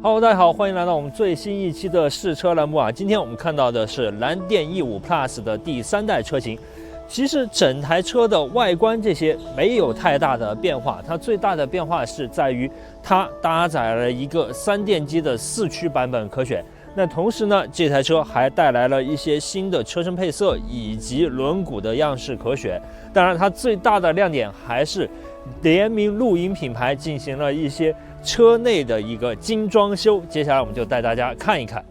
Hello， 大家好，欢迎来到我们最新一期的试车栏目啊！今天我们看到的是蓝电 E5 Plus 的第3代车型。其实整台车的外观这些没有太大的变化，它最大的变化是在于它搭载了一个3电机的4驱版本可选。那同时呢，这台车还带来了一些新的车身配色以及轮毂的样式可选。当然，它最大的亮点还是联名露营品牌进行了一些车内的一个精装修。接下来我们就带大家看一看。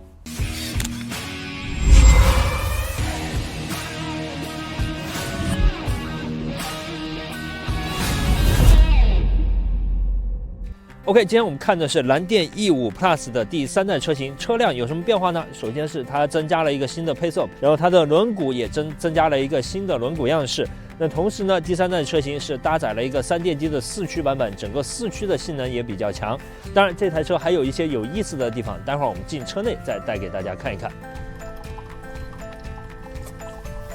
OK， 今天我们看的是蓝电 E5 Plus 的第3代车型，车辆有什么变化呢？首先是它增加了一个新的配色，然后它的轮毂也增加了一个新的轮毂样式。那同时呢，第3代车型是搭载了一个3电机的4驱版本，整个4驱的性能也比较强。当然，这台车还有一些有意思的地方，待会儿我们进车内再带给大家看一看。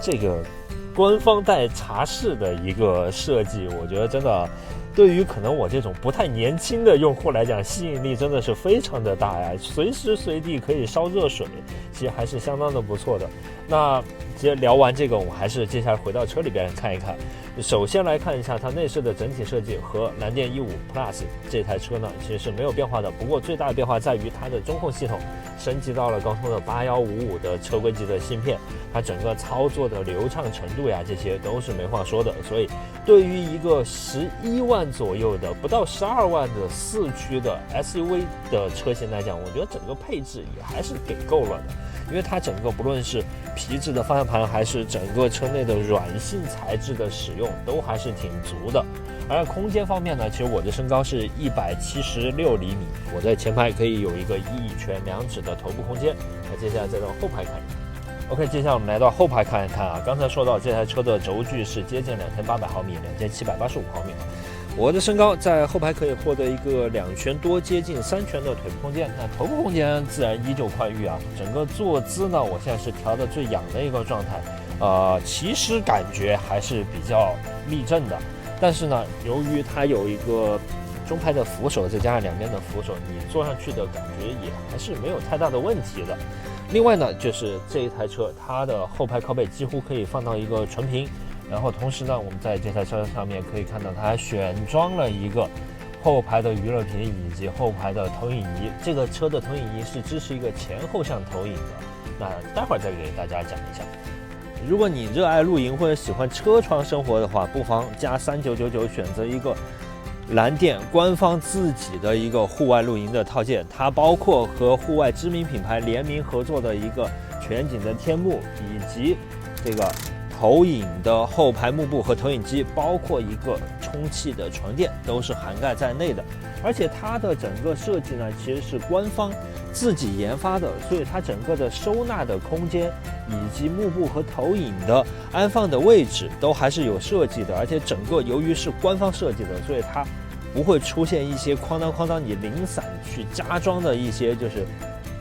这个官方带茶室的一个设计，我觉得真的对于可能我这种不太年轻的用户来讲，吸引力真的是非常的大呀！随时随地可以烧热水，其实还是相当的不错的。那其实聊完这个，我们还是接下来回到车里边看一看。首先来看一下它内饰的整体设计和蓝电 E5 Plus 这台车呢，其实是没有变化的。不过最大的变化在于它的中控系统升级到了高通的8155的车规级的芯片，它整个操作的流畅程度呀，这些都是没话说的。所以对于一个11万左右的不到12万的4驱的 SUV 的车型来讲，我觉得整个配置也还是给够了的。因为它整个不论是皮质的方向盘，还是整个车内的软性材质的使用，都还是挺足的。而空间方面呢，其实我的身高是176厘米，我在前排可以有一个1拳2指的头部空间。那接下来再到后排看一看。OK， 接下来我们来到后排看一看啊。刚才说到这台车的轴距是接近2800毫米，2785毫米。我的身高在后排可以获得一个2拳多接近3拳的腿部空间，那头部空间自然依旧宽裕啊。整个坐姿呢，我现在是调的最仰的一个状态，其实感觉还是比较立正的。但是呢，由于它有一个中排的扶手，再加上两边的扶手，你坐上去的感觉也还是没有太大的问题的。另外呢，就是这一台车它的后排靠背几乎可以放到一个纯平。然后同时呢，我们在这台车上面可以看到，它还选装了一个后排的娱乐屏以及后排的投影仪。这个车的投影仪是支持一个前后向投影的，那待会儿再给大家讲一下。如果你热爱露营或者喜欢车窗生活的话，不妨加3999选择一个蓝电官方自己的一个户外露营的套件，它包括和户外知名品牌联名合作的一个全景的天幕，以及这个投影的后排幕布和投影机，包括一个充气的床垫，都是涵盖在内的。而且它的整个设计呢，其实是官方自己研发的，所以它整个的收纳的空间以及幕布和投影的安放的位置都还是有设计的。而且整个由于是官方设计的，所以它不会出现一些哐当你零散去加装的一些就是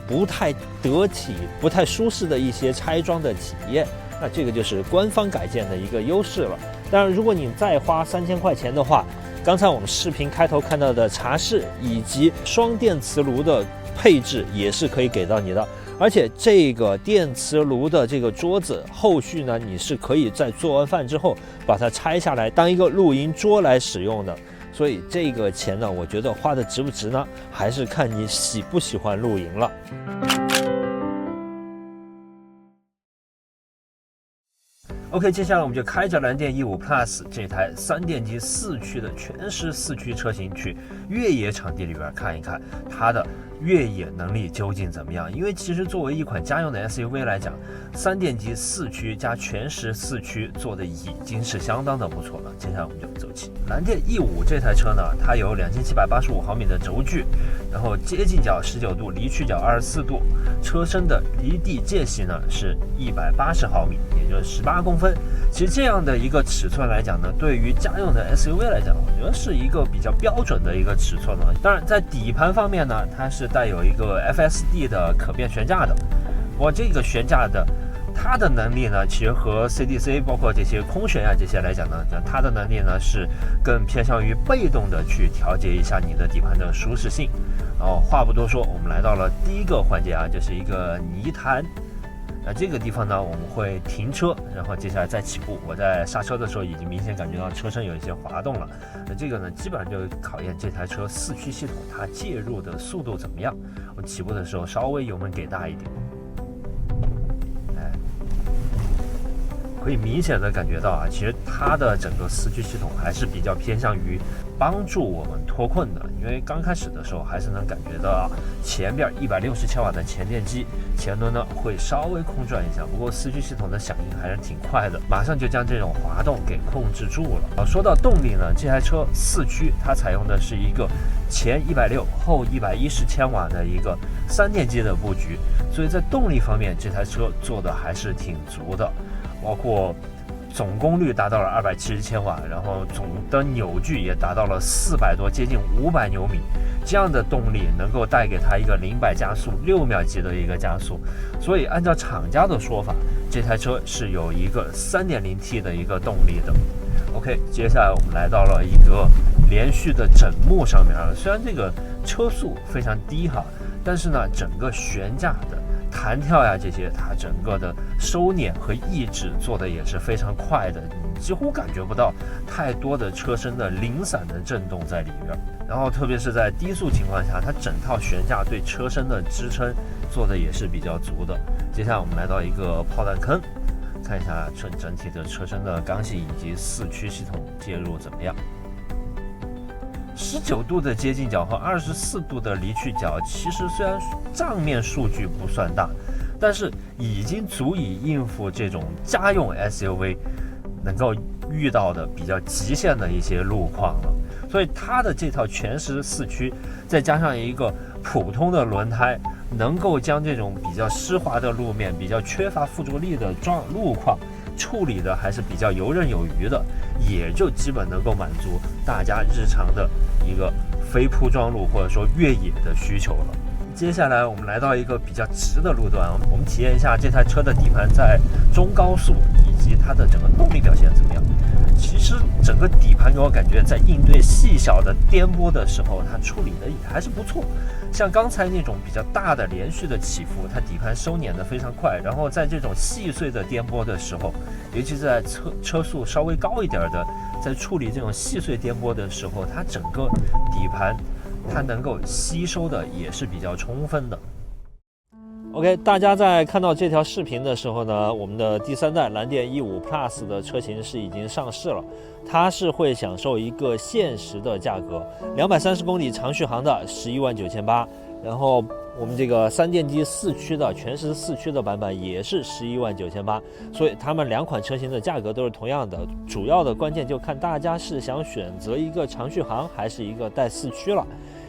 不太得体、不太舒适的一些拆装的体验。那这个就是官方改建的一个优势了。当然，如果你再花3000块钱的话，刚才我们视频开头看到的茶室以及双电磁炉的配置也是可以给到你的。而且这个电磁炉的这个桌子，后续呢你是可以在做完饭之后把它拆下来当一个露营桌来使用的。所以这个钱呢，我觉得花的值不值呢，还是看你喜不喜欢露营了。OK， 接下来我们就开着蓝电 E5 Plus 这台3电机4驱的全时4驱车型去越野场地里边看一看它的越野能力究竟怎么样。因为其实作为一款家用的 SUV 来讲，3电机4驱加全时4驱做的已经是相当的不错了。接下来我们就走起。蓝电 E5 这台车呢，它有2785毫米的轴距，然后接近角19度，离去角24度，车身的离地间隙呢是180毫米，也就是18公分。其实这样的一个尺寸来讲呢，对于家用的 SUV 来讲，我觉得是一个比较标准的一个尺寸了。当然，在底盘方面呢，它是带有一个 FSD 的可变悬架的。不过这个悬架的它的能力呢，其实和 CDC 包括这些空悬这些来讲呢，它的能力呢是更偏向于被动的去调节一下你的底盘的舒适性。话不多说，我们来到了第一个环节就是一个泥潭。那这个地方呢，我们会停车，然后接下来再起步。我在刹车的时候已经明显感觉到车身有一些滑动了。那这个呢，基本上就考验这台车四驱系统它介入的速度怎么样。我起步的时候稍微油门给大一点，可以明显的感觉到其实它的整个四驱系统还是比较偏向于帮助我们脱困的。因为刚开始的时候还是能感觉到前边160千瓦的前电机前轮呢会稍微空转一下，不过四驱系统的响应还是挺快的，马上就将这种滑动给控制住了。说到动力呢，这台车四驱它采用的是一个前160后110千瓦的一个3电机的布局，所以在动力方面这台车做的还是挺足的，包括总功率达到了270千瓦，然后总的扭矩也达到了400多，接近500牛米。这样的动力能够带给它一个0-100加速6秒级的一个加速，所以按照厂家的说法，这台车是有一个 3.0T 的一个动力的。OK， 接下来我们来到了一个连续的枕木上面虽然这个车速非常低但是呢，整个悬架的弹跳这些，它整个的收敛和抑制做的也是非常快的，你几乎感觉不到太多的车身的零散的震动在里边。然后特别是在低速情况下，它整套悬架对车身的支撑做的也是比较足的。接下来我们来到一个炮弹坑，看一下整体的车身的刚性以及四驱系统介入怎么样。19度的接近角和24度的离去角，其实虽然账面数据不算大，但是已经足以应付这种家用 SUV 能够遇到的比较极限的一些路况了。所以它的这套全时四驱，再加上一个普通的轮胎，能够将这种比较湿滑的路面、比较缺乏附着力的路况处理的还是比较游刃有余的，也就基本能够满足大家日常的一个非铺装路或者说越野的需求了。接下来我们来到一个比较直的路段，我们体验一下这台车的底盘在中高速以及它的整个动力表现怎么样。其实整个底盘给我感觉在应对细小的颠簸的时候，它处理的也还是不错。像刚才那种比较大的连续的起伏，它底盘收敛的非常快，然后在这种细碎的颠簸的时候，尤其是在车速稍微高一点的，在处理这种细碎颠簸的时候，它整个底盘它能够吸收的也是比较充分的。OK， 大家在看到这条视频的时候呢，我们的第3代蓝电E5 Plus 的车型是已经上市了，它是会享受一个限时的价格，230公里长续航的119800，然后我们这个3电机四驱的全时四驱的版本也是119800，所以他们2款车型的价格都是同样的，主要的关键就看大家是想选择一个长续航还是一个带四驱了。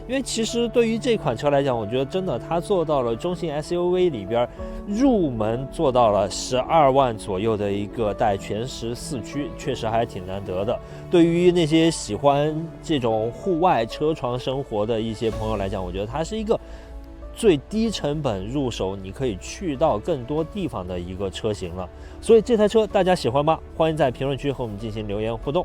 因为其实对于这款车来讲，我觉得真的它做到了中型 SUV 里边入门做到了12万左右的一个带全时四驱，确实还挺难得的。对于那些喜欢这种户外车床生活的一些朋友来讲，我觉得它是一个最低成本入手，你可以去到更多地方的一个车型了。所以这台车大家喜欢吗？欢迎在评论区和我们进行留言互动。